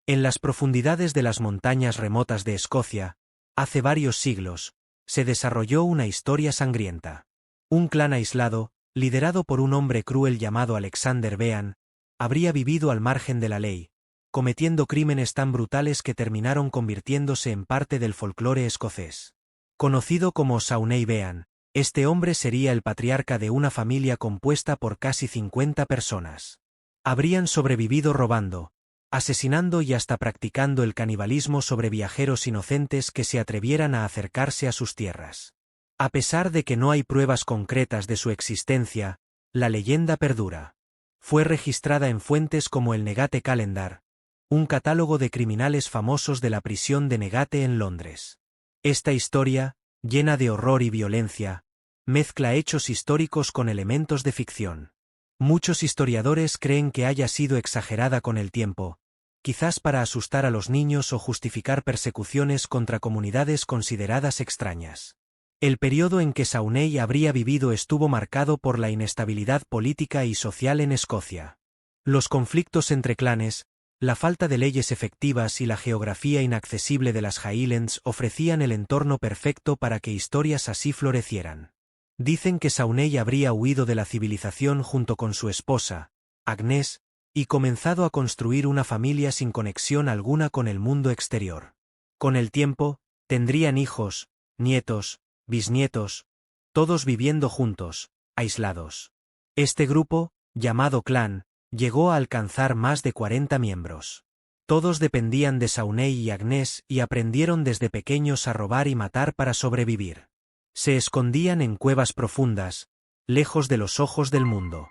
En las profundidades de las montañas remotas de Escocia, hace varios siglos, se desarrolló una historia sangrienta. Un clan aislado, liderado por un hombre cruel llamado Alexander Bean, habría vivido al margen de la ley, cometiendo crímenes tan brutales que terminaron convirtiéndose en parte del folclore escocés. Conocido como Sauney Bean, este hombre sería el patriarca de una familia compuesta por casi 50 personas. Habrían sobrevivido robando, asesinando y hasta practicando el canibalismo sobre viajeros inocentes que se atrevieran a acercarse a sus tierras. A pesar de que no hay pruebas concretas de su existencia, la leyenda perdura. Fue registrada en fuentes como el Negate Calendar, un catálogo de criminales famosos de la prisión de Negate en Londres. Esta historia, llena de horror y violencia, mezcla hechos históricos con elementos de ficción. Muchos historiadores creen que haya sido exagerada con el tiempo, quizás para asustar a los niños o justificar persecuciones contra comunidades consideradas extrañas. El periodo en que Sauney habría vivido estuvo marcado por la inestabilidad política y social en Escocia. Los conflictos entre clanes, la falta de leyes efectivas y la geografía inaccesible de las Highlands ofrecían el entorno perfecto para que historias así florecieran. Dicen que Sauney habría huido de la civilización junto con su esposa, Agnes, y comenzado a construir una familia sin conexión alguna con el mundo exterior. Con el tiempo, tendrían hijos, nietos, bisnietos, todos viviendo juntos, aislados. Este grupo, llamado clan, llegó a alcanzar más de 40 miembros. Todos dependían de Sauney y Agnes y aprendieron desde pequeños a robar y matar para sobrevivir. Se escondían en cuevas profundas, lejos de los ojos del mundo.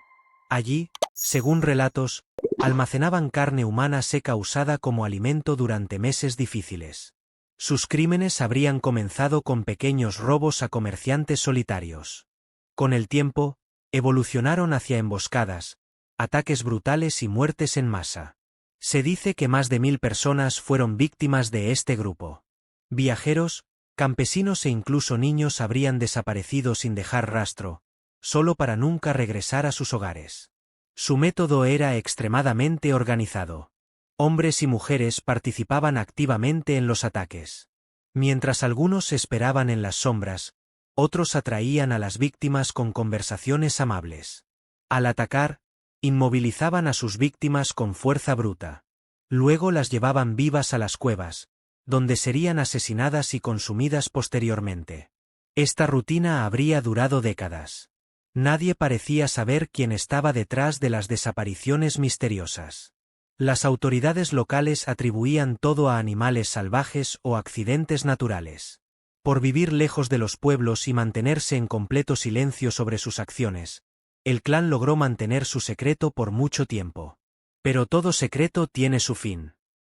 Allí, según relatos, almacenaban carne humana seca usada como alimento durante meses difíciles. Sus crímenes habrían comenzado con pequeños robos a comerciantes solitarios. Con el tiempo, evolucionaron hacia emboscadas, ataques brutales y muertes en masa. Se dice que más de 1000 personas fueron víctimas de este grupo. Viajeros, campesinos e incluso niños habrían desaparecido sin dejar rastro, solo para nunca regresar a sus hogares. Su método era extremadamente organizado. Hombres y mujeres participaban activamente en los ataques. Mientras algunos esperaban en las sombras, otros atraían a las víctimas con conversaciones amables. Al atacar, inmovilizaban a sus víctimas con fuerza bruta. Luego las llevaban vivas a las cuevas, donde serían asesinadas y consumidas posteriormente. Esta rutina habría durado décadas. Nadie parecía saber quién estaba detrás de las desapariciones misteriosas. Las autoridades locales atribuían todo a animales salvajes o accidentes naturales. Por vivir lejos de los pueblos y mantenerse en completo silencio sobre sus acciones, el clan logró mantener su secreto por mucho tiempo. Pero todo secreto tiene su fin.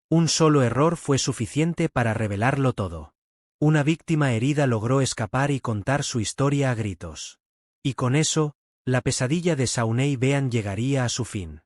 Un solo error fue suficiente para revelarlo todo. Una víctima herida logró escapar y contar su historia a gritos. Y con eso, la pesadilla de Sauney Bean llegaría a su fin.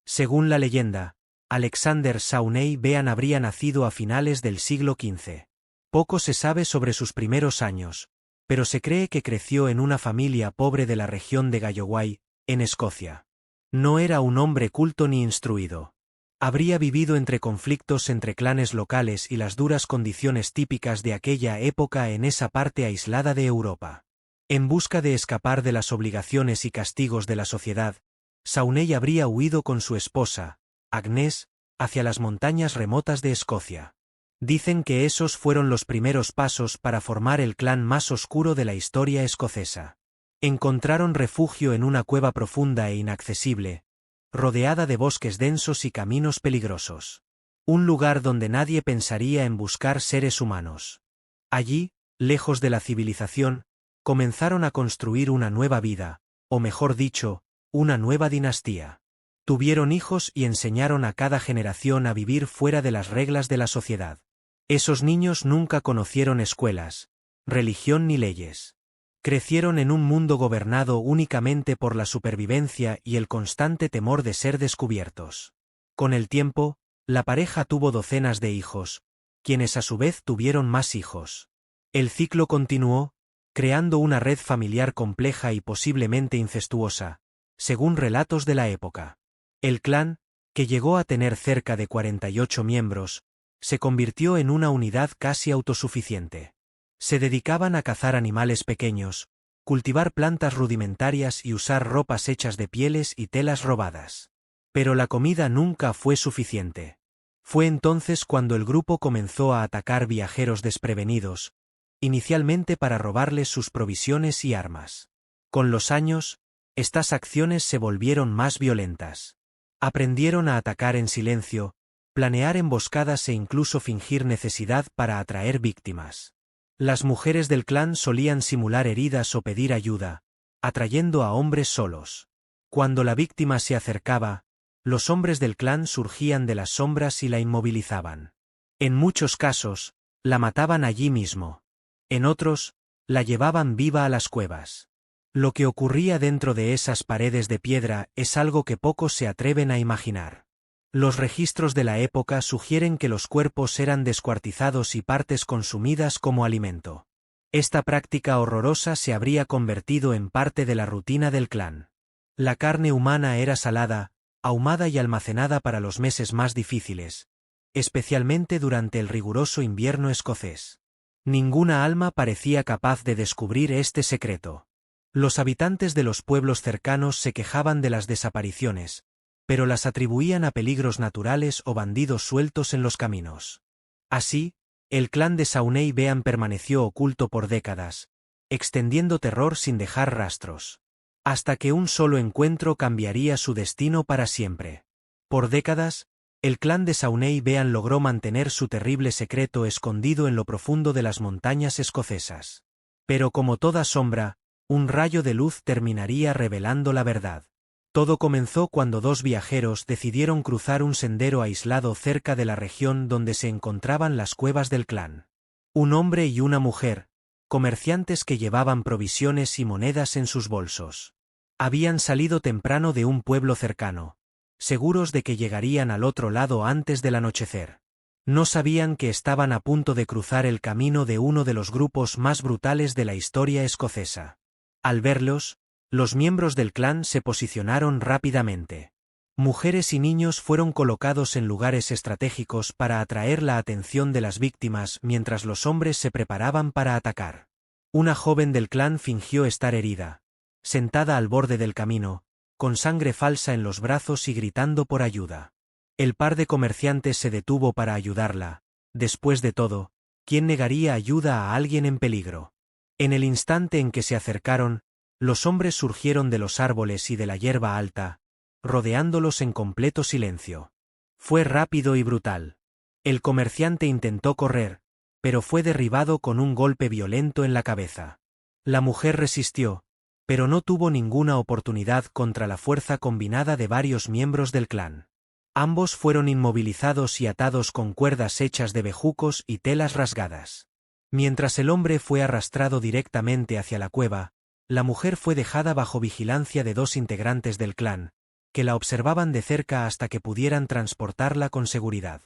Según la leyenda, Alexander Sauney Bean habría nacido a finales del siglo XV. Poco se sabe sobre sus primeros años, pero se cree que creció en una familia pobre de la región de Galloway, en Escocia. No era un hombre culto ni instruido. Habría vivido entre conflictos entre clanes locales y las duras condiciones típicas de aquella época en esa parte aislada de Europa. En busca de escapar de las obligaciones y castigos de la sociedad, Sauney habría huido con su esposa, Agnes, hacia las montañas remotas de Escocia. Dicen que esos fueron los primeros pasos para formar el clan más oscuro de la historia escocesa. Encontraron refugio en una cueva profunda e inaccesible, rodeada de bosques densos y caminos peligrosos. Un lugar donde nadie pensaría en buscar seres humanos. Allí, lejos de la civilización, comenzaron a construir una nueva vida, o mejor dicho, una nueva dinastía. Tuvieron hijos y enseñaron a cada generación a vivir fuera de las reglas de la sociedad. Esos niños nunca conocieron escuelas, religión ni leyes. Crecieron en un mundo gobernado únicamente por la supervivencia y el constante temor de ser descubiertos. Con el tiempo, la pareja tuvo docenas de hijos, quienes a su vez tuvieron más hijos. El ciclo continuó, creando una red familiar compleja y posiblemente incestuosa, según relatos de la época. El clan, que llegó a tener cerca de 48 miembros, se convirtió en una unidad casi autosuficiente. Se dedicaban a cazar animales pequeños, cultivar plantas rudimentarias y usar ropas hechas de pieles y telas robadas. Pero la comida nunca fue suficiente. Fue entonces cuando el grupo comenzó a atacar viajeros desprevenidos, inicialmente para robarles sus provisiones y armas. Con los años, estas acciones se volvieron más violentas. Aprendieron a atacar en silencio, planear emboscadas e incluso fingir necesidad para atraer víctimas. Las mujeres del clan solían simular heridas o pedir ayuda, atrayendo a hombres solos. Cuando la víctima se acercaba, los hombres del clan surgían de las sombras y la inmovilizaban. En muchos casos, la mataban allí mismo. En otros, la llevaban viva a las cuevas. Lo que ocurría dentro de esas paredes de piedra es algo que pocos se atreven a imaginar. Los registros de la época sugieren que los cuerpos eran descuartizados y partes consumidas como alimento. Esta práctica horrorosa se habría convertido en parte de la rutina del clan. La carne humana era salada, ahumada y almacenada para los meses más difíciles, especialmente durante el riguroso invierno escocés. Ninguna alma parecía capaz de descubrir este secreto. Los habitantes de los pueblos cercanos se quejaban de las desapariciones, pero las atribuían a peligros naturales o bandidos sueltos en los caminos. Así, el clan de Saunay Bean permaneció oculto por décadas, extendiendo terror sin dejar rastros. Hasta que un solo encuentro cambiaría su destino para siempre. Por décadas, el clan de Saunay Bean logró mantener su terrible secreto escondido en lo profundo de las montañas escocesas. Pero como toda sombra, un rayo de luz terminaría revelando la verdad. Todo comenzó cuando dos viajeros decidieron cruzar un sendero aislado cerca de la región donde se encontraban las cuevas del clan. Un hombre y una mujer, comerciantes que llevaban provisiones y monedas en sus bolsos. Habían salido temprano de un pueblo cercano, seguros de que llegarían al otro lado antes del anochecer. No sabían que estaban a punto de cruzar el camino de uno de los grupos más brutales de la historia escocesa. Al verlos, los miembros del clan se posicionaron rápidamente. Mujeres y niños fueron colocados en lugares estratégicos para atraer la atención de las víctimas mientras los hombres se preparaban para atacar. Una joven del clan fingió estar herida, sentada al borde del camino, con sangre falsa en los brazos y gritando por ayuda. El par de comerciantes se detuvo para ayudarla. Después de todo, ¿quién negaría ayuda a alguien en peligro? En el instante en que se acercaron, los hombres surgieron de los árboles y de la hierba alta, rodeándolos en completo silencio. Fue rápido y brutal. El comerciante intentó correr, pero fue derribado con un golpe violento en la cabeza. La mujer resistió, pero no tuvo ninguna oportunidad contra la fuerza combinada de varios miembros del clan. Ambos fueron inmovilizados y atados con cuerdas hechas de bejucos y telas rasgadas. Mientras el hombre fue arrastrado directamente hacia la cueva, la mujer fue dejada bajo vigilancia de dos integrantes del clan, que la observaban de cerca hasta que pudieran transportarla con seguridad.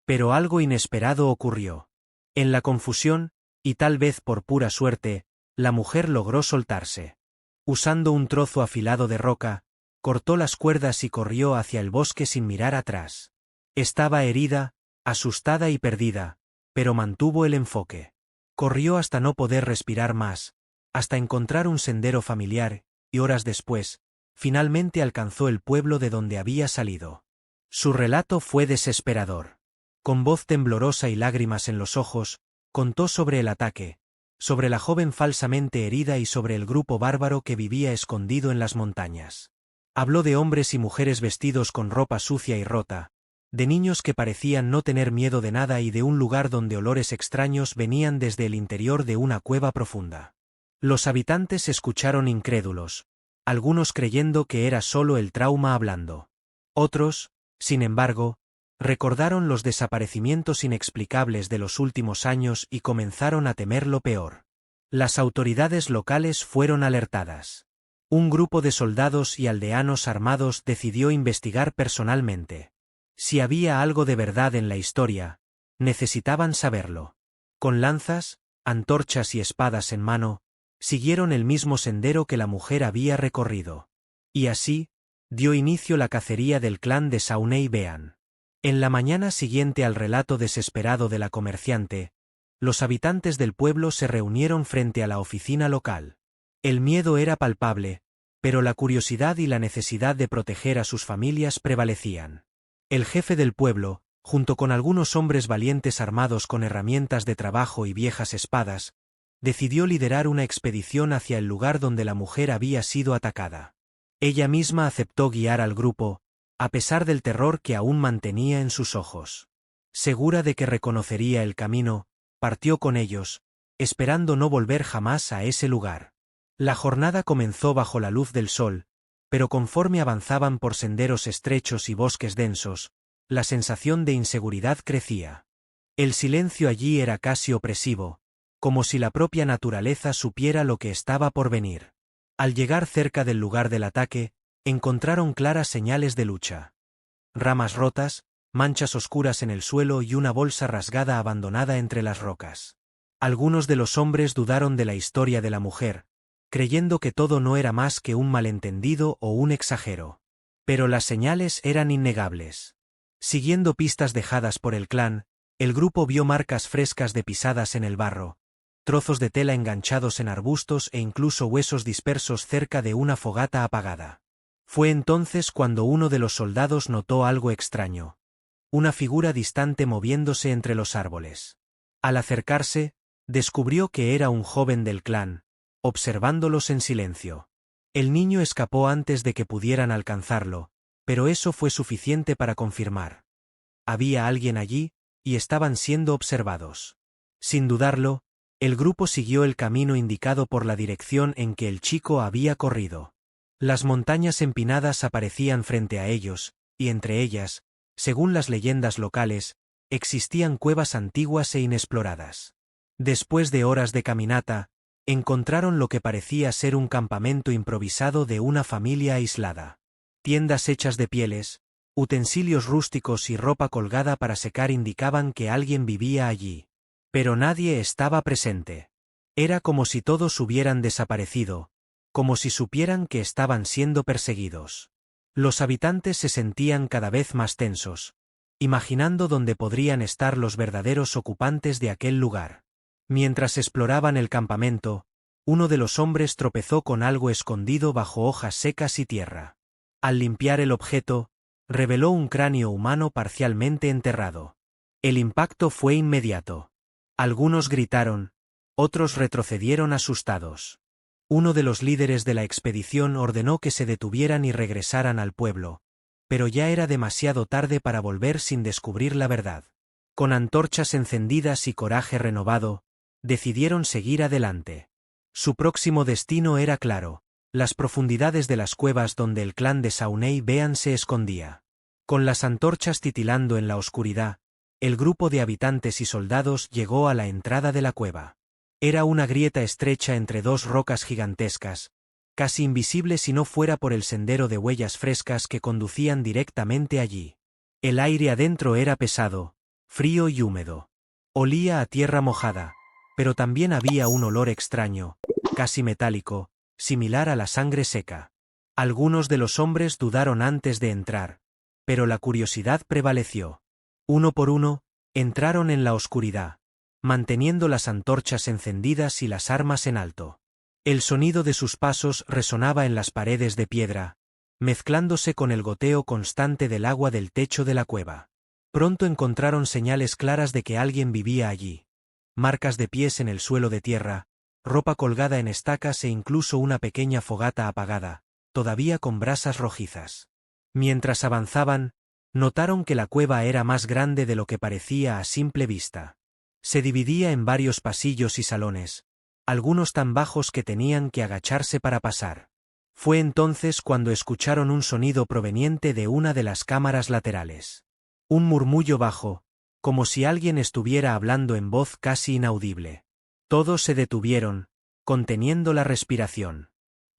Pero algo inesperado ocurrió. En la confusión, y tal vez por pura suerte, la mujer logró soltarse. Usando un trozo afilado de roca, cortó las cuerdas y corrió hacia el bosque sin mirar atrás. Estaba herida, asustada y perdida, pero mantuvo el enfoque. Corrió hasta no poder respirar más, hasta encontrar un sendero familiar, y horas después, finalmente alcanzó el pueblo de donde había salido. Su relato fue desesperador. Con voz temblorosa y lágrimas en los ojos, contó sobre el ataque, sobre la joven falsamente herida y sobre el grupo bárbaro que vivía escondido en las montañas. Habló de hombres y mujeres vestidos con ropa sucia y rota, de niños que parecían no tener miedo de nada y de un lugar donde olores extraños venían desde el interior de una cueva profunda. Los habitantes escucharon incrédulos, algunos creyendo que era solo el trauma hablando. Otros, sin embargo, recordaron los desaparecimientos inexplicables de los últimos años y comenzaron a temer lo peor. Las autoridades locales fueron alertadas. Un grupo de soldados y aldeanos armados decidió investigar personalmente. Si había algo de verdad en la historia, necesitaban saberlo. Con lanzas, antorchas y espadas en mano, siguieron el mismo sendero que la mujer había recorrido. Y así, dio inicio la cacería del clan de Saunei Bean. En la mañana siguiente al relato desesperado de la comerciante, los habitantes del pueblo se reunieron frente a la oficina local. El miedo era palpable, pero la curiosidad y la necesidad de proteger a sus familias prevalecían. El jefe del pueblo, junto con algunos hombres valientes armados con herramientas de trabajo y viejas espadas, decidió liderar una expedición hacia el lugar donde la mujer había sido atacada. Ella misma aceptó guiar al grupo, a pesar del terror que aún mantenía en sus ojos. Segura de que reconocería el camino, partió con ellos, esperando no volver jamás a ese lugar. La jornada comenzó bajo la luz del sol, pero conforme avanzaban por senderos estrechos y bosques densos, la sensación de inseguridad crecía. El silencio allí era casi opresivo, como si la propia naturaleza supiera lo que estaba por venir. Al llegar cerca del lugar del ataque, encontraron claras señales de lucha. Ramas rotas, manchas oscuras en el suelo y una bolsa rasgada abandonada entre las rocas. Algunos de los hombres dudaron de la historia de la mujer, creyendo que todo no era más que un malentendido o un exagero. Pero las señales eran innegables. Siguiendo pistas dejadas por el clan, el grupo vio marcas frescas de pisadas en el barro, trozos de tela enganchados en arbustos e incluso huesos dispersos cerca de una fogata apagada. Fue entonces cuando uno de los soldados notó algo extraño. Una figura distante moviéndose entre los árboles. Al acercarse, descubrió que era un joven del clan, observándolos en silencio. El niño escapó antes de que pudieran alcanzarlo, pero eso fue suficiente para confirmar. Había alguien allí, y estaban siendo observados. Sin dudarlo, el grupo siguió el camino indicado por la dirección en que el chico había corrido. Las montañas empinadas aparecían frente a ellos, y entre ellas, según las leyendas locales, existían cuevas antiguas e inexploradas. Después de horas de caminata, encontraron lo que parecía ser un campamento improvisado de una familia aislada. Tiendas hechas de pieles, utensilios rústicos y ropa colgada para secar indicaban que alguien vivía allí. Pero nadie estaba presente. Era como si todos hubieran desaparecido, como si supieran que estaban siendo perseguidos. Los habitantes se sentían cada vez más tensos, imaginando dónde podrían estar los verdaderos ocupantes de aquel lugar. Mientras exploraban el campamento, uno de los hombres tropezó con algo escondido bajo hojas secas y tierra. Al limpiar el objeto, reveló un cráneo humano parcialmente enterrado. El impacto fue inmediato. Algunos gritaron, otros retrocedieron asustados. Uno de los líderes de la expedición ordenó que se detuvieran y regresaran al pueblo, pero ya era demasiado tarde para volver sin descubrir la verdad. Con antorchas encendidas y coraje renovado, decidieron seguir adelante. Su próximo destino era claro, las profundidades de las cuevas donde el clan de Saunei Bean se escondía. Con las antorchas titilando en la oscuridad, el grupo de habitantes y soldados llegó a la entrada de la cueva. Era una grieta estrecha entre dos rocas gigantescas, casi invisible si no fuera por el sendero de huellas frescas que conducían directamente allí. El aire adentro era pesado, frío y húmedo. Olía a tierra mojada, pero también había un olor extraño, casi metálico, similar a la sangre seca. Algunos de los hombres dudaron antes de entrar, pero la curiosidad prevaleció. Uno por uno, entraron en la oscuridad, manteniendo las antorchas encendidas y las armas en alto. El sonido de sus pasos resonaba en las paredes de piedra, mezclándose con el goteo constante del agua del techo de la cueva. Pronto encontraron señales claras de que alguien vivía allí. Marcas de pies en el suelo de tierra, ropa colgada en estacas e incluso una pequeña fogata apagada, todavía con brasas rojizas. Mientras avanzaban, notaron que la cueva era más grande de lo que parecía a simple vista. Se dividía en varios pasillos y salones, algunos tan bajos que tenían que agacharse para pasar. Fue entonces cuando escucharon un sonido proveniente de una de las cámaras laterales. Un murmullo bajo, como si alguien estuviera hablando en voz casi inaudible. Todos se detuvieron, conteniendo la respiración.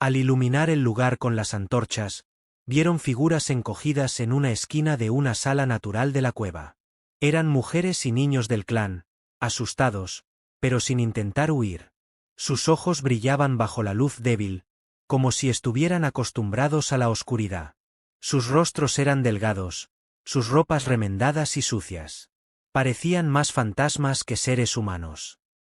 Al iluminar el lugar con las antorchas, vieron figuras encogidas en una esquina de una sala natural de la cueva. Eran mujeres y niños del clan, asustados, pero sin intentar huir. Sus ojos brillaban bajo la luz débil, como si estuvieran acostumbrados a la oscuridad. Sus rostros eran delgados, sus ropas remendadas y sucias. Parecían más fantasmas que seres humanos.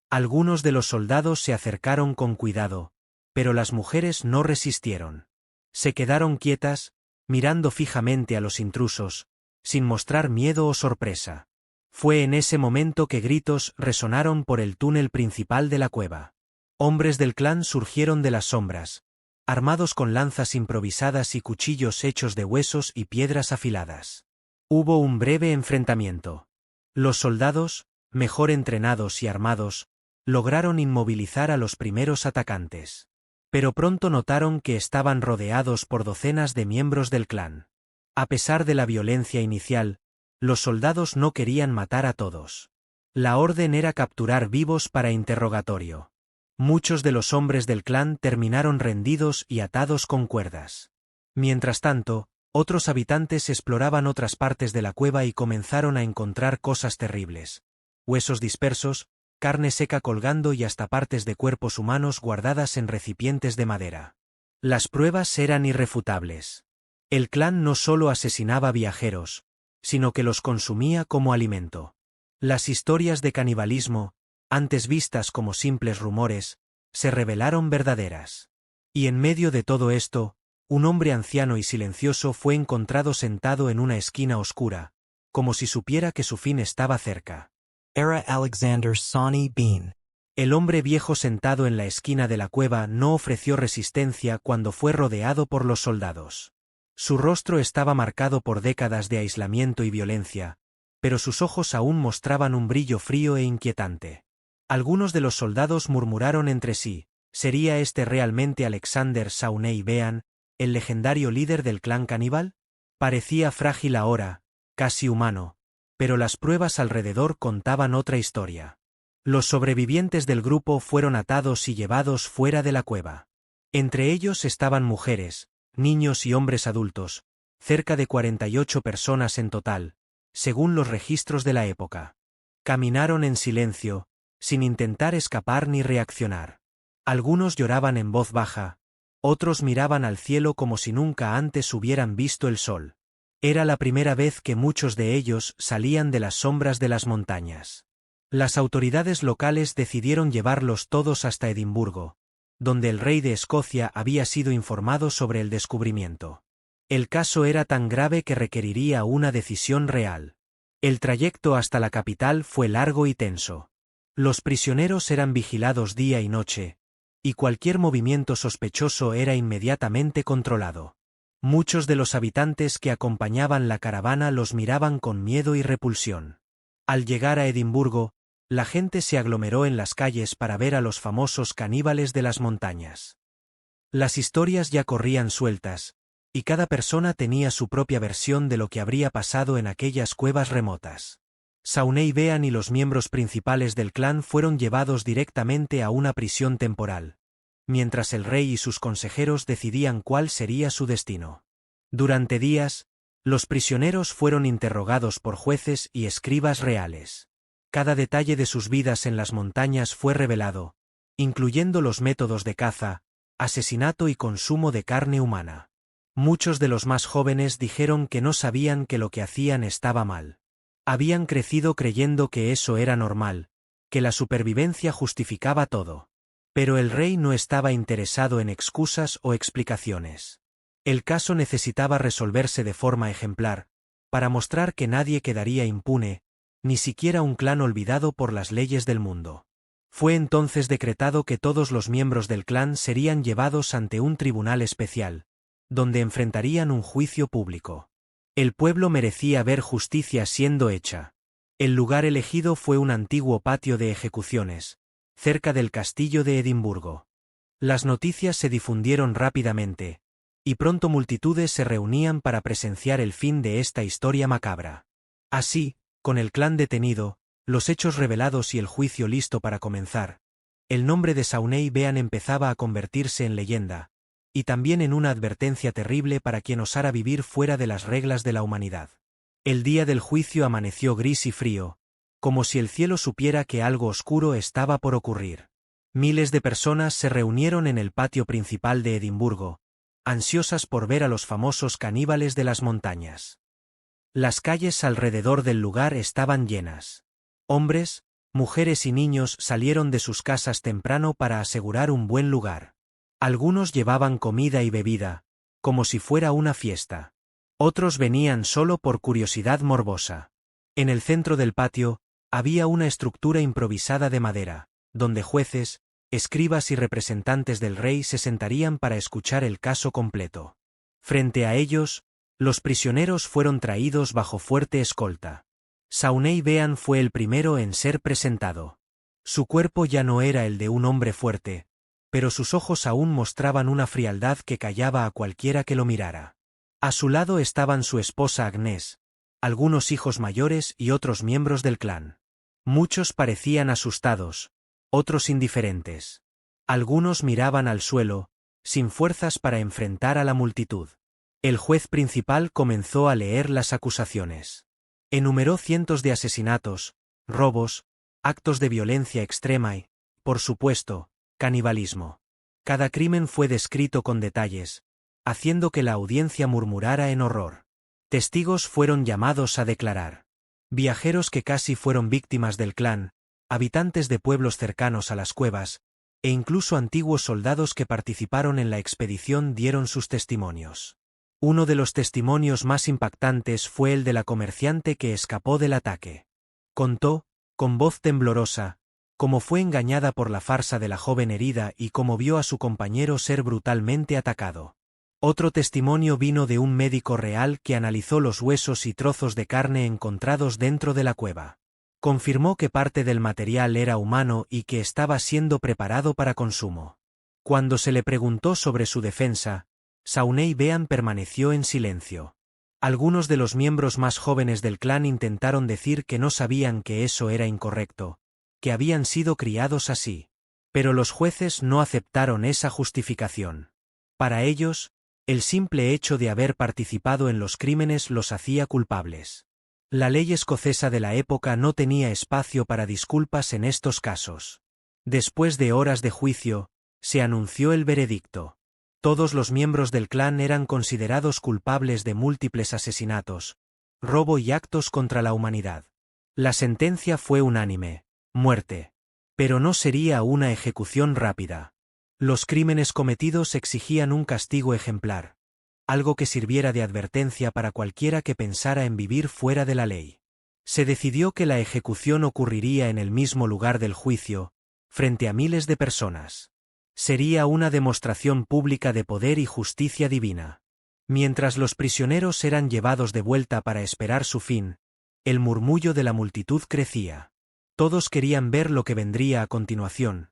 Algunos de los soldados se acercaron con cuidado, pero las mujeres no resistieron. Se quedaron quietas, mirando fijamente a los intrusos, sin mostrar miedo o sorpresa. Fue en ese momento que gritos resonaron por el túnel principal de la cueva. Hombres del clan surgieron de las sombras, armados con lanzas improvisadas y cuchillos hechos de huesos y piedras afiladas. Hubo un breve enfrentamiento. Los soldados, mejor entrenados y armados, lograron inmovilizar a los primeros atacantes. Pero pronto notaron que estaban rodeados por docenas de miembros del clan. A pesar de la violencia inicial, los soldados no querían matar a todos. La orden era capturar vivos para interrogatorio. Muchos de los hombres del clan terminaron rendidos y atados con cuerdas. Mientras tanto, otros habitantes exploraban otras partes de la cueva y comenzaron a encontrar cosas terribles. Huesos dispersos, carne seca colgando y hasta partes de cuerpos humanos guardadas en recipientes de madera. Las pruebas eran irrefutables. El clan no solo asesinaba viajeros, sino que los consumía como alimento. Las historias de canibalismo, antes vistas como simples rumores, se revelaron verdaderas. Y en medio de todo esto, un hombre anciano y silencioso fue encontrado sentado en una esquina oscura, como si supiera que su fin estaba cerca. Era Alexander Sonny Bean. El hombre viejo sentado en la esquina de la cueva no ofreció resistencia cuando fue rodeado por los soldados. Su rostro estaba marcado por décadas de aislamiento y violencia, pero sus ojos aún mostraban un brillo frío e inquietante. Algunos de los soldados murmuraron entre sí, ¿sería este realmente Alexander Sauney Bean, el legendario líder del clan caníbal? Parecía frágil ahora, casi humano, pero las pruebas alrededor contaban otra historia. Los sobrevivientes del grupo fueron atados y llevados fuera de la cueva. Entre ellos estaban mujeres, niños y hombres adultos, cerca de 48 personas en total, según los registros de la época. Caminaron en silencio, sin intentar escapar ni reaccionar. Algunos lloraban en voz baja, otros miraban al cielo como si nunca antes hubieran visto el sol. Era la primera vez que muchos de ellos salían de las sombras de las montañas. Las autoridades locales decidieron llevarlos todos hasta Edimburgo, donde el rey de Escocia había sido informado sobre el descubrimiento. El caso era tan grave que requeriría una decisión real. El trayecto hasta la capital fue largo y tenso. Los prisioneros eran vigilados día y noche, y cualquier movimiento sospechoso era inmediatamente controlado. Muchos de los habitantes que acompañaban la caravana los miraban con miedo y repulsión. Al llegar a Edimburgo, la gente se aglomeró en las calles para ver a los famosos caníbales de las montañas. Las historias ya corrían sueltas, y cada persona tenía su propia versión de lo que habría pasado en aquellas cuevas remotas. Sauney Bean y los miembros principales del clan fueron llevados directamente a una prisión temporal, mientras el rey y sus consejeros decidían cuál sería su destino. Durante días, los prisioneros fueron interrogados por jueces y escribas reales. Cada detalle de sus vidas en las montañas fue revelado, incluyendo los métodos de caza, asesinato y consumo de carne humana. Muchos de los más jóvenes dijeron que no sabían que lo que hacían estaba mal. Habían crecido creyendo que eso era normal, que la supervivencia justificaba todo. Pero el rey no estaba interesado en excusas o explicaciones. El caso necesitaba resolverse de forma ejemplar, para mostrar que nadie quedaría impune, ni siquiera un clan olvidado por las leyes del mundo. Fue entonces decretado que todos los miembros del clan serían llevados ante un tribunal especial, donde enfrentarían un juicio público. El pueblo merecía ver justicia siendo hecha. El lugar elegido fue un antiguo patio de ejecuciones, cerca del castillo de Edimburgo. Las noticias se difundieron rápidamente, y pronto multitudes se reunían para presenciar el fin de esta historia macabra. Así, con el clan detenido, los hechos revelados y el juicio listo para comenzar, el nombre de Sauney Bean empezaba a convertirse en leyenda, y también en una advertencia terrible para quien osara vivir fuera de las reglas de la humanidad. El día del juicio amaneció gris y frío, como si el cielo supiera que algo oscuro estaba por ocurrir. Miles de personas se reunieron en el patio principal de Edimburgo, ansiosas por ver a los famosos caníbales de las montañas. Las calles alrededor del lugar estaban llenas. Hombres, mujeres y niños salieron de sus casas temprano para asegurar un buen lugar. Algunos llevaban comida y bebida, como si fuera una fiesta. Otros venían solo por curiosidad morbosa. En el centro del patio, había una estructura improvisada de madera, donde jueces, escribas y representantes del rey se sentarían para escuchar el caso completo. Frente a ellos, los prisioneros fueron traídos bajo fuerte escolta. Sauney Bean fue el primero en ser presentado. Su cuerpo ya no era el de un hombre fuerte, pero sus ojos aún mostraban una frialdad que callaba a cualquiera que lo mirara. A su lado estaban su esposa Agnès, algunos hijos mayores y otros miembros del clan. Muchos parecían asustados, otros indiferentes. Algunos miraban al suelo, sin fuerzas para enfrentar a la multitud. El juez principal comenzó a leer las acusaciones. Enumeró cientos de asesinatos, robos, actos de violencia extrema y, por supuesto, canibalismo. Cada crimen fue descrito con detalles, haciendo que la audiencia murmurara en horror. Testigos fueron llamados a declarar. Viajeros que casi fueron víctimas del clan, habitantes de pueblos cercanos a las cuevas, e incluso antiguos soldados que participaron en la expedición dieron sus testimonios. Uno de los testimonios más impactantes fue el de la comerciante que escapó del ataque. Contó, con voz temblorosa, cómo fue engañada por la farsa de la joven herida y cómo vio a su compañero ser brutalmente atacado. Otro testimonio vino de un médico real que analizó los huesos y trozos de carne encontrados dentro de la cueva. Confirmó que parte del material era humano y que estaba siendo preparado para consumo. Cuando se le preguntó sobre su defensa, Sauney Bean permaneció en silencio. Algunos de los miembros más jóvenes del clan intentaron decir que no sabían que eso era incorrecto, que habían sido criados así. Pero los jueces no aceptaron esa justificación. Para ellos, el simple hecho de haber participado en los crímenes los hacía culpables. La ley escocesa de la época no tenía espacio para disculpas en estos casos. Después de horas de juicio, se anunció el veredicto. Todos los miembros del clan eran considerados culpables de múltiples asesinatos, robo y actos contra la humanidad. La sentencia fue unánime: muerte. Pero no sería una ejecución rápida. Los crímenes cometidos exigían un castigo ejemplar, algo que sirviera de advertencia para cualquiera que pensara en vivir fuera de la ley. Se decidió que la ejecución ocurriría en el mismo lugar del juicio, frente a miles de personas. Sería una demostración pública de poder y justicia divina. Mientras los prisioneros eran llevados de vuelta para esperar su fin, el murmullo de la multitud crecía. Todos querían ver lo que vendría a continuación,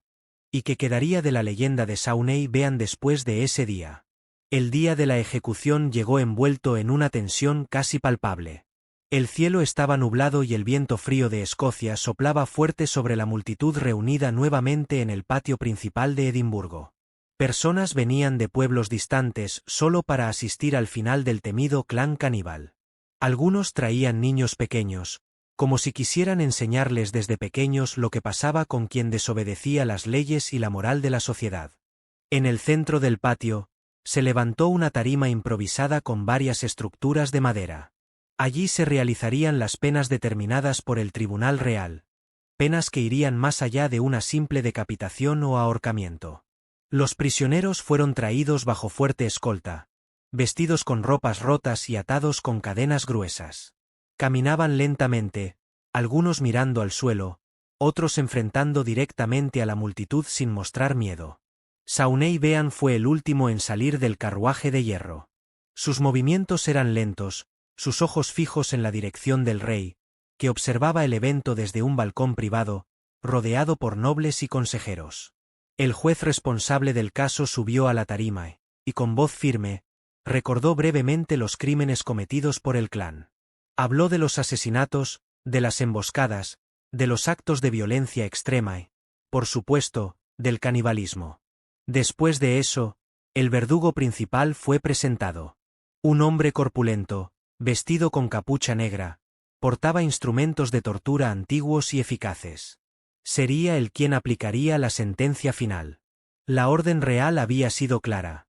y que quedaría de la leyenda de Sauney Bean después de ese día. El día de la ejecución llegó envuelto en una tensión casi palpable. El cielo estaba nublado y el viento frío de Escocia soplaba fuerte sobre la multitud reunida nuevamente en el patio principal de Edimburgo. Personas venían de pueblos distantes solo para asistir al final del temido clan caníbal. Algunos traían niños pequeños, como si quisieran enseñarles desde pequeños lo que pasaba con quien desobedecía las leyes y la moral de la sociedad. En el centro del patio, se levantó una tarima improvisada con varias estructuras de madera. Allí se realizarían las penas determinadas por el Tribunal Real, penas que irían más allá de una simple decapitación o ahorcamiento. Los prisioneros fueron traídos bajo fuerte escolta, vestidos con ropas rotas y atados con cadenas gruesas. Caminaban lentamente, algunos mirando al suelo, otros enfrentando directamente a la multitud sin mostrar miedo. Sauney Bean fue el último en salir del carruaje de hierro. Sus movimientos eran lentos, sus ojos fijos en la dirección del rey, que observaba el evento desde un balcón privado, rodeado por nobles y consejeros. El juez responsable del caso subió a la tarima y, con voz firme, recordó brevemente los crímenes cometidos por el clan. Habló de los asesinatos, de las emboscadas, de los actos de violencia extrema y, por supuesto, del canibalismo. Después de eso, el verdugo principal fue presentado. Un hombre corpulento, vestido con capucha negra, portaba instrumentos de tortura antiguos y eficaces. Sería él quien aplicaría la sentencia final. La orden real había sido clara.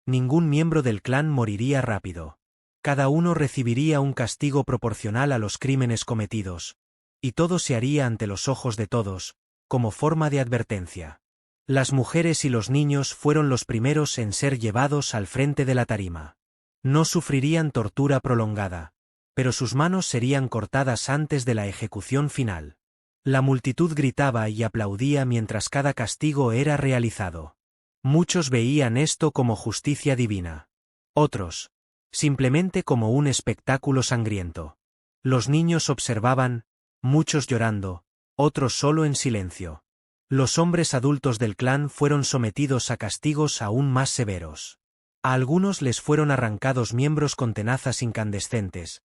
Ningún miembro del clan moriría rápido. Cada uno recibiría un castigo proporcional a los crímenes cometidos, y todo se haría ante los ojos de todos, como forma de advertencia. Las mujeres y los niños fueron los primeros en ser llevados al frente de la tarima. No sufrirían tortura prolongada, pero sus manos serían cortadas antes de la ejecución final. La multitud gritaba y aplaudía mientras cada castigo era realizado. Muchos veían esto como justicia divina. Otros, simplemente como un espectáculo sangriento. Los niños observaban, muchos llorando, otros solo en silencio. Los hombres adultos del clan fueron sometidos a castigos aún más severos. A algunos les fueron arrancados miembros con tenazas incandescentes,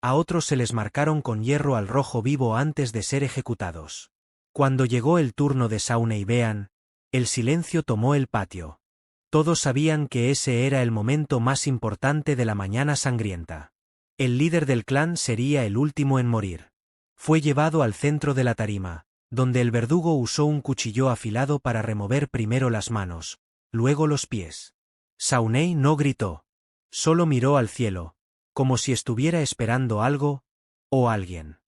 a otros se les marcaron con hierro al rojo vivo antes de ser ejecutados. Cuando llegó el turno de Sauna y Bean, el silencio tomó el patio. Todos sabían que ese era el momento más importante de la mañana sangrienta. El líder del clan sería el último en morir. Fue llevado al centro de la tarima, donde el verdugo usó un cuchillo afilado para remover primero las manos, luego los pies. Saunei no gritó. Solo miró al cielo, como si estuviera esperando algo, o alguien.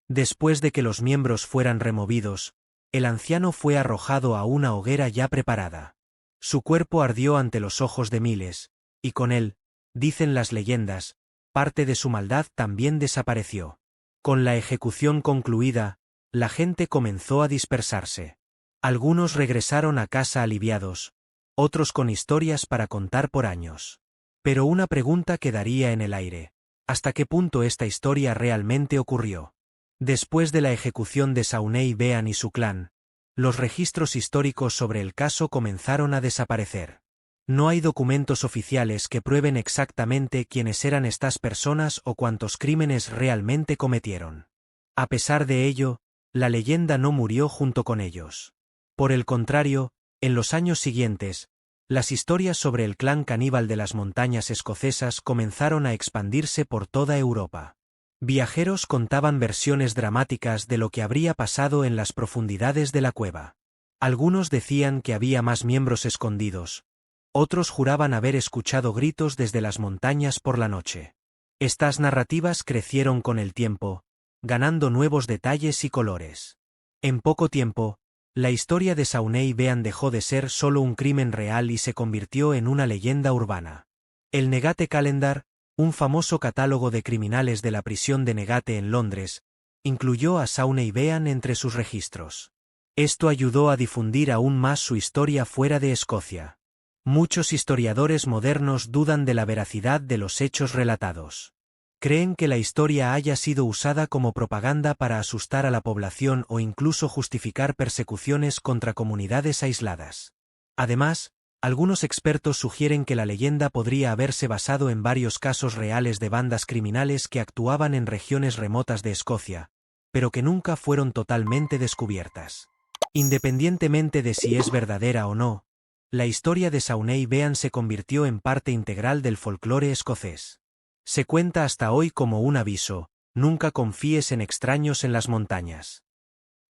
Después de que los miembros fueran removidos, el anciano fue arrojado a una hoguera ya preparada. Su cuerpo ardió ante los ojos de miles, y con él, dicen las leyendas, parte de su maldad también desapareció. Con la ejecución concluida, la gente comenzó a dispersarse. Algunos regresaron a casa aliviados, otros con historias para contar por años. Pero una pregunta quedaría en el aire: ¿hasta qué punto esta historia realmente ocurrió? Después de la ejecución de Saunei Bean y su clan, los registros históricos sobre el caso comenzaron a desaparecer. No hay documentos oficiales que prueben exactamente quiénes eran estas personas o cuántos crímenes realmente cometieron. A pesar de ello, la leyenda no murió junto con ellos. Por el contrario, en los años siguientes, las historias sobre el clan caníbal de las montañas escocesas comenzaron a expandirse por toda Europa. Viajeros contaban versiones dramáticas de lo que habría pasado en las profundidades de la cueva. Algunos decían que había más miembros escondidos. Otros juraban haber escuchado gritos desde las montañas por la noche. Estas narrativas crecieron con el tiempo, ganando nuevos detalles y colores. En poco tiempo, la historia de Saunei Bean dejó de ser solo un crimen real y se convirtió en una leyenda urbana. El Negate Calendar, un famoso catálogo de criminales de la prisión de Negate en Londres, incluyó a Saunei Bean entre sus registros. Esto ayudó a difundir aún más su historia fuera de Escocia. Muchos historiadores modernos dudan de la veracidad de los hechos relatados. Creen que la historia haya sido usada como propaganda para asustar a la población o incluso justificar persecuciones contra comunidades aisladas. Además, algunos expertos sugieren que la leyenda podría haberse basado en varios casos reales de bandas criminales que actuaban en regiones remotas de Escocia, pero que nunca fueron totalmente descubiertas. Independientemente de si es verdadera o no, la historia de Saunei Bean se convirtió en parte integral del folclore escocés. Se cuenta hasta hoy como un aviso: nunca confíes en extraños en las montañas.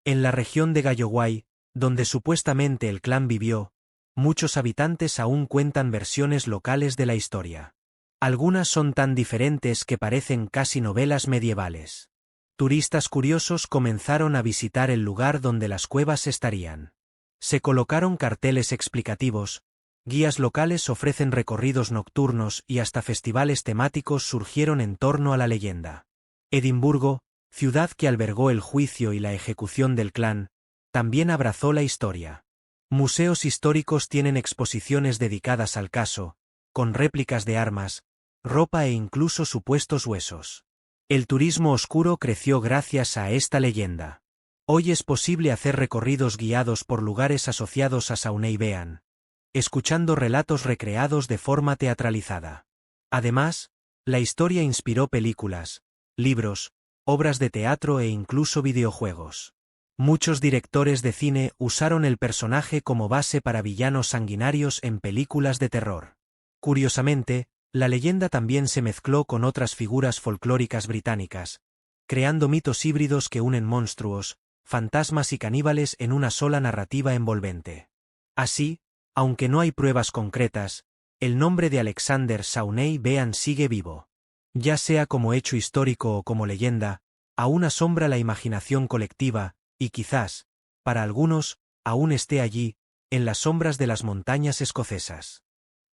En la región de Galloway, donde supuestamente el clan vivió, muchos habitantes aún cuentan versiones locales de la historia. Algunas son tan diferentes que parecen casi novelas medievales. Turistas curiosos comenzaron a visitar el lugar donde las cuevas estarían. Se colocaron carteles explicativos, guías locales ofrecen recorridos nocturnos y hasta festivales temáticos surgieron en torno a la leyenda. Edimburgo, ciudad que albergó el juicio y la ejecución del clan, también abrazó la historia. Museos históricos tienen exposiciones dedicadas al caso, con réplicas de armas, ropa e incluso supuestos huesos. El turismo oscuro creció gracias a esta leyenda. Hoy es posible hacer recorridos guiados por lugares asociados a Saunei Bean, escuchando relatos recreados de forma teatralizada. Además, la historia inspiró películas, libros, obras de teatro e incluso videojuegos. Muchos directores de cine usaron el personaje como base para villanos sanguinarios en películas de terror. Curiosamente, la leyenda también se mezcló con otras figuras folclóricas británicas, creando mitos híbridos que unen monstruos, fantasmas y caníbales en una sola narrativa envolvente. Así, aunque no hay pruebas concretas, el nombre de Alexander Sauney Bean sigue vivo. Ya sea como hecho histórico o como leyenda, aún asombra la imaginación colectiva, y quizás, para algunos, aún esté allí, en las sombras de las montañas escocesas.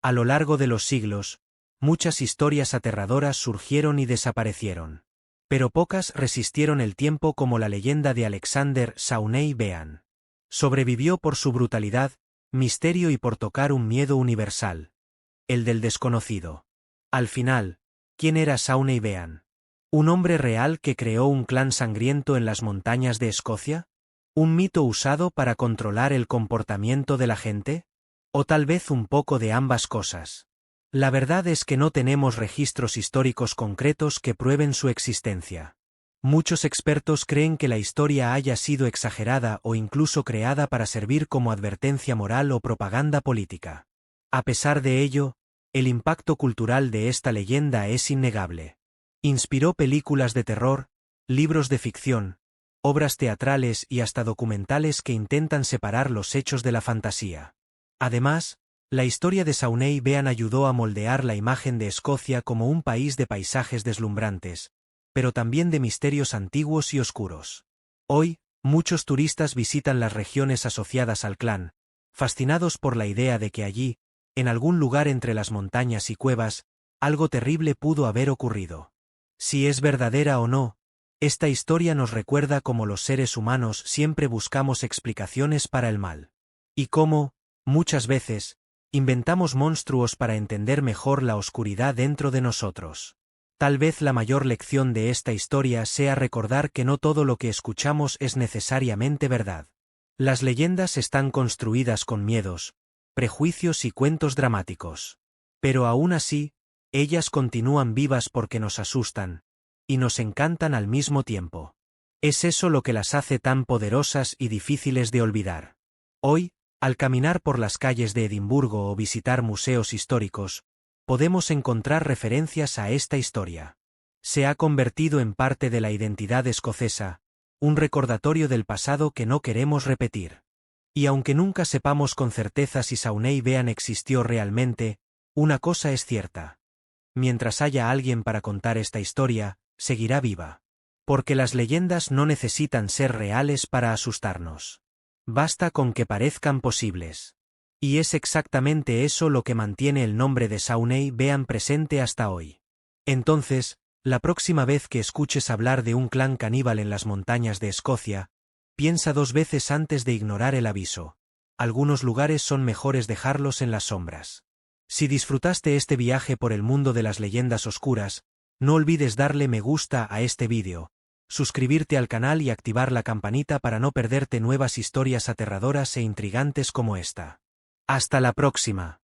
A lo largo de los siglos, muchas historias aterradoras surgieron y desaparecieron. Pero pocas resistieron el tiempo como la leyenda de Alexander Sauney Bean. Sobrevivió por su brutalidad, misterio y por tocar un miedo universal. El del desconocido. Al final, ¿quién era Sauney Bean? ¿Un hombre real que creó un clan sangriento en las montañas de Escocia? ¿Un mito usado para controlar el comportamiento de la gente? ¿O tal vez un poco de ambas cosas? La verdad es que no tenemos registros históricos concretos que prueben su existencia. Muchos expertos creen que la historia haya sido exagerada o incluso creada para servir como advertencia moral o propaganda política. A pesar de ello, el impacto cultural de esta leyenda es innegable. Inspiró películas de terror, libros de ficción, obras teatrales y hasta documentales que intentan separar los hechos de la fantasía. Además, la historia de Sauney Bean ayudó a moldear la imagen de Escocia como un país de paisajes deslumbrantes, pero también de misterios antiguos y oscuros. Hoy, muchos turistas visitan las regiones asociadas al clan, fascinados por la idea de que allí, en algún lugar entre las montañas y cuevas, algo terrible pudo haber ocurrido. Si es verdadera o no, esta historia nos recuerda cómo los seres humanos siempre buscamos explicaciones para el mal. Y cómo, muchas veces, inventamos monstruos para entender mejor la oscuridad dentro de nosotros. Tal vez la mayor lección de esta historia sea recordar que no todo lo que escuchamos es necesariamente verdad. Las leyendas están construidas con miedos, prejuicios y cuentos dramáticos. Pero aún así, ellas continúan vivas porque nos asustan, y nos encantan al mismo tiempo. Es eso lo que las hace tan poderosas y difíciles de olvidar. Hoy, al caminar por las calles de Edimburgo o visitar museos históricos, podemos encontrar referencias a esta historia. Se ha convertido en parte de la identidad escocesa, un recordatorio del pasado que no queremos repetir. Y aunque nunca sepamos con certeza si Sauney Bean existió realmente, una cosa es cierta. Mientras haya alguien para contar esta historia, seguirá viva. Porque las leyendas no necesitan ser reales para asustarnos. Basta con que parezcan posibles. Y es exactamente eso lo que mantiene el nombre de Sauney Bean presente hasta hoy. Entonces, la próxima vez que escuches hablar de un clan caníbal en las montañas de Escocia, piensa dos veces antes de ignorar el aviso. Algunos lugares son mejores dejarlos en las sombras. Si disfrutaste este viaje por el mundo de las leyendas oscuras, no olvides darle me gusta a este vídeo, suscribirte al canal y activar la campanita para no perderte nuevas historias aterradoras e intrigantes como esta. Hasta la próxima.